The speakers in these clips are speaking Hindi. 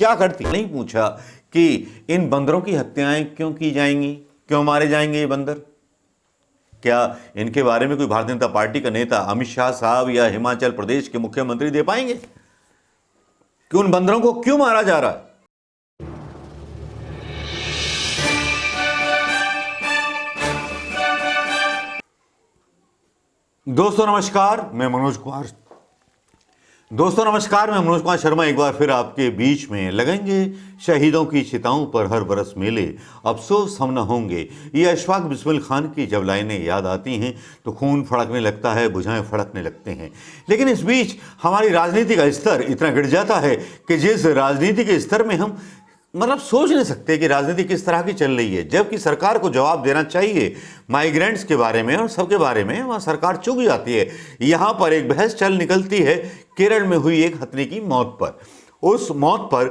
क्या करती? नहीं पूछा कि इन बंदरों की हत्याएं क्यों की जाएंगी, क्यों मारे जाएंगे ये बंदर। क्या इनके बारे में कोई भारतीय जनता पार्टी का नेता अमित शाह साहब या हिमाचल प्रदेश के मुख्यमंत्री दे पाएंगे कि उन बंदरों को क्यों मारा जा रहा है? दोस्तों नमस्कार, मैं मनोज कुमार शर्मा एक बार फिर आपके बीच में। लगेंगे शहीदों की चिताओं पर हर बरस मेले, अफसोस हम न होंगे, ये अशफाक बिस्मिल खान की जब लाइनें याद आती हैं तो खून फड़कने लगता है, बुझाएं फड़कने लगते हैं। लेकिन इस बीच हमारी राजनीति का स्तर इतना गिर जाता है कि जिस राजनीति के स्तर में हम सोच नहीं सकते कि राजनीति किस तरह की चल रही है, जबकि सरकार को जवाब देना चाहिए माइग्रेंट्स के बारे में और सबके बारे में, वहाँ सरकार चुक जाती है। यहाँ पर एक बहस चल निकलती है केरल में हुई एक हथनी की मौत पर। उस मौत पर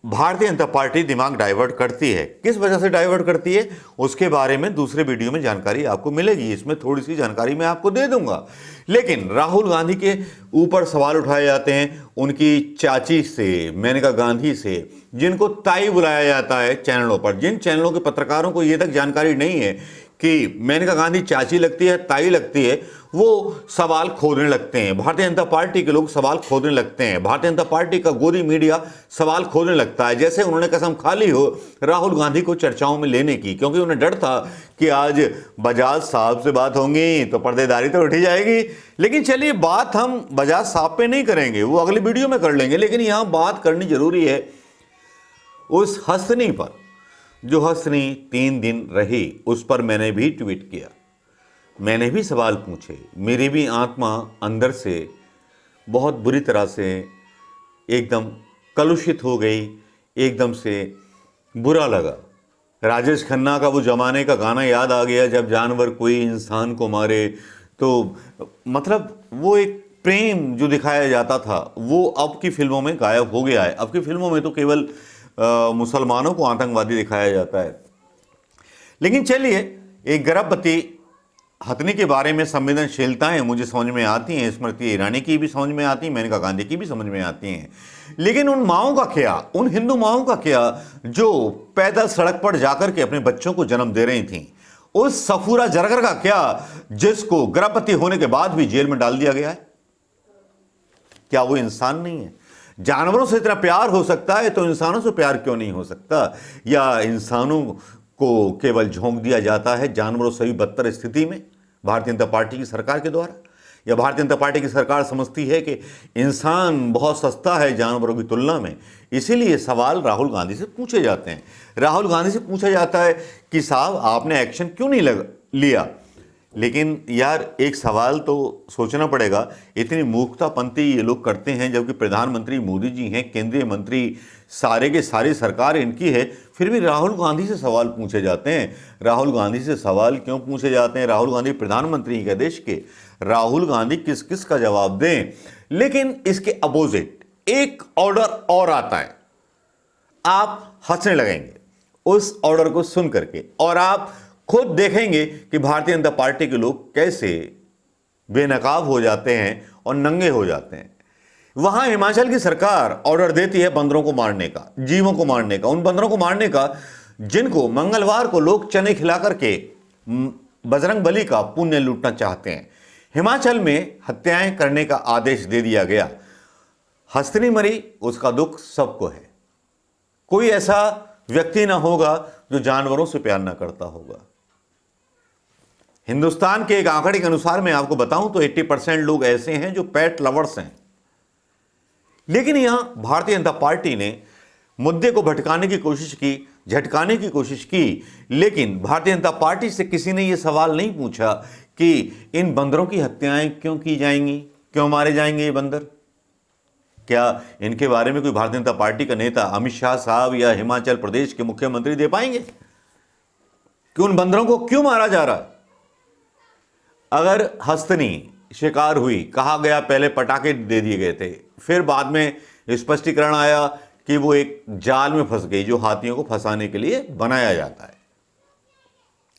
भारतीय जनता पार्टी दिमाग डाइवर्ट करती है। किस वजह से डाइवर्ट करती है उसके बारे में दूसरे वीडियो में जानकारी आपको मिलेगी, इसमें थोड़ी सी जानकारी मैं आपको दे दूंगा। लेकिन राहुल गांधी के ऊपर सवाल उठाए जाते हैं उनकी चाची से, मेनका गांधी से, जिनको ताई बुलाया जाता है चैनलों पर। जिन चैनलों के पत्रकारों को ये तक जानकारी नहीं है कि मेनका गांधी चाची लगती है, ताई लगती है, वो सवाल खोदने लगते हैं। भारतीय जनता पार्टी के लोग सवाल खोदने लगते हैं, भारतीय जनता पार्टी का गोदी मीडिया सवाल खोदने लगता है, जैसे उन्होंने कसम खा ली हो राहुल गांधी को चर्चाओं में लेने की, क्योंकि उन्हें डर था कि आज बजाज साहब से बात होंगी तो पर्देदारी तो उठी जाएगी। लेकिन चलिए, बात हम बजाज साहब पे नहीं करेंगे, वो अगली वीडियो में कर लेंगे। लेकिन यहां बात करनी जरूरी है उस हंसनी पर, जो हंसनी 3 दिन रही। उस पर मैंने भी ट्वीट किया, मैंने भी सवाल पूछे, मेरी भी आत्मा अंदर से बहुत बुरी तरह से एकदम कलुषित हो गई, एकदम से बुरा लगा। राजेश खन्ना का वो जमाने का गाना याद आ गया, जब जानवर कोई इंसान को मारे। तो वो एक प्रेम जो दिखाया जाता था वो अब की फिल्मों में गायब हो गया है। अब की फिल्मों में तो केवल मुसलमानों को आतंकवादी दिखाया जाता है। लेकिन चलिए, एक गर्भवती हथनी के बारे में संवेदनशीलताएं मुझे समझ में आती हैं, स्मृति ईरानी की भी समझ में आती हैं, मेनका गांधी की भी समझ में आती हैं। लेकिन उन माओं का क्या, उन हिंदू माओं का क्या जो पैदल सड़क पर जाकर के अपने बच्चों को जन्म दे रही थीं? उस सफूरा जरगर का क्या जिसको गर्भवती होने के बाद भी जेल में डाल दिया गया है? क्या वो इंसान नहीं है? जानवरों से इतना प्यार हो सकता है तो इंसानों से प्यार क्यों नहीं हो सकता? या इंसानों को केवल झोंक दिया जाता है जानवरों से भी बदतर स्थिति में भारतीय जनता पार्टी की सरकार के द्वारा? या भारतीय जनता पार्टी की सरकार समझती है कि इंसान बहुत सस्ता है जानवरों की तुलना में, इसीलिए सवाल राहुल गांधी से पूछे जाते हैं। राहुल गांधी से पूछा जाता है कि साहब आपने एक्शन क्यों नहीं लिया? लेकिन यार, एक सवाल तो सोचना पड़ेगा, इतनी मूर्खतापंती ये लोग करते हैं जबकि प्रधानमंत्री मोदी जी हैं, केंद्रीय मंत्री सारे के सारी सरकार इनकी है, फिर भी राहुल गांधी से सवाल पूछे जाते हैं। राहुल गांधी से सवाल क्यों पूछे जाते हैं? राहुल गांधी प्रधानमंत्री के देश के, राहुल गांधी किस किस का जवाब दें? लेकिन इसके अपोजिट एक ऑर्डर और आता है, आप हंसने लगेंगे उस ऑर्डर को सुन करके, और आप खुद देखेंगे कि भारतीय जनता पार्टी के लोग कैसे बेनकाब हो जाते हैं और नंगे हो जाते हैं। वहां हिमाचल की सरकार ऑर्डर देती है बंदरों को मारने का, जीवों को मारने का, उन बंदरों को मारने का जिनको मंगलवार को लोग चने खिला करके बजरंग बली का पुण्य लूटना चाहते हैं। हिमाचल में हत्याएं करने का आदेश दे दिया गया। हंसनी मरी, उसका दुख सबको है। कोई ऐसा व्यक्ति ना होगा जो जानवरों से प्यार ना करता होगा। हिंदुस्तान के एक आंकड़े के अनुसार मैं आपको बताऊं तो 80% लोग ऐसे हैं जो पेट लवर्स हैं। लेकिन यहां भारतीय जनता पार्टी ने मुद्दे को भटकाने की कोशिश की, झटकाने की कोशिश की, लेकिन भारतीय जनता पार्टी से किसी ने यह सवाल नहीं पूछा कि इन बंदरों की हत्याएं क्यों की जाएंगी, क्यों मारे जाएंगे ये बंदर। क्या इनके बारे में कोई भारतीय जनता पार्टी का नेता अमित शाह साहब या हिमाचल प्रदेश के मुख्यमंत्री दे पाएंगे कि उन बंदरों को क्यों मारा जा रहा है? अगर हस्तनी शिकार हुई, कहा गया पहले पटाखे दे दिए गए थे, फिर बाद में स्पष्टीकरण आया कि वो एक जाल में फंस गई जो हाथियों को फंसाने के लिए बनाया जाता है।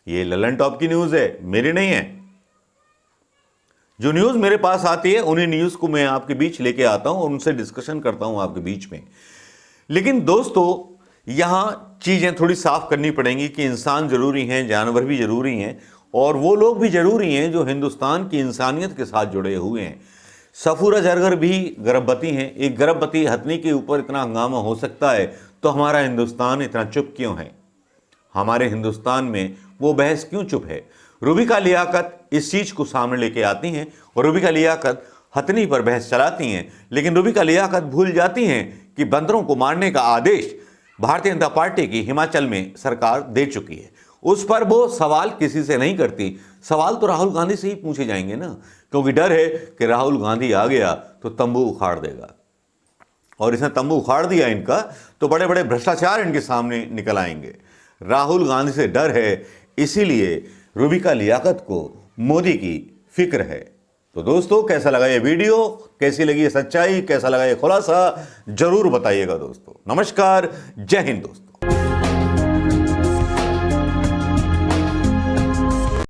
ये ललन टॉप की न्यूज है, मेरी नहीं है। जो न्यूज मेरे पास आती है उन्हीं न्यूज को मैं आपके बीच लेके आता हूं और उनसे डिस्कशन करता हूं आपके बीच में। लेकिन दोस्तों यहाँ चीज़ें थोड़ी साफ करनी पड़ेंगी कि इंसान ज़रूरी हैं, जानवर भी ज़रूरी हैं और वो लोग भी ज़रूरी हैं जो हिंदुस्तान की इंसानियत के साथ जुड़े हुए हैं। सफूरा जरगर भी गर्भवती हैं। एक गर्भवती हथनी के ऊपर इतना हंगामा हो सकता है तो हमारा हिंदुस्तान इतना चुप क्यों है? हमारे हिंदुस्तान में वो बहस क्यों चुप है? रूबिका लियाकत इस चीज़ को सामने लेके आती हैं और रूबिका लियाकत हथनी पर बहस चलाती हैं, लेकिन रूबिका लियाकत भूल जाती हैं कि बंदरों को मारने का आदेश भारतीय जनता पार्टी की हिमाचल में सरकार दे चुकी है। उस पर वो सवाल किसी से नहीं करती। सवाल तो राहुल गांधी से ही पूछे जाएंगे ना, क्योंकि डर है कि राहुल गांधी आ गया तो तंबू उखाड़ देगा, और इसने तंबू उखाड़ दिया इनका तो बड़े बड़े भ्रष्टाचार इनके सामने निकल आएंगे। राहुल गांधी से डर है, इसीलिए रूबिका लियाकत को मोदी की फिक्र है। तो दोस्तों कैसा लगा ये वीडियो, कैसी लगी ये सच्चाई, कैसा लगा ये खुलासा, जरूर बताइएगा दोस्तों। नमस्कार, जय हिंद दोस्तों।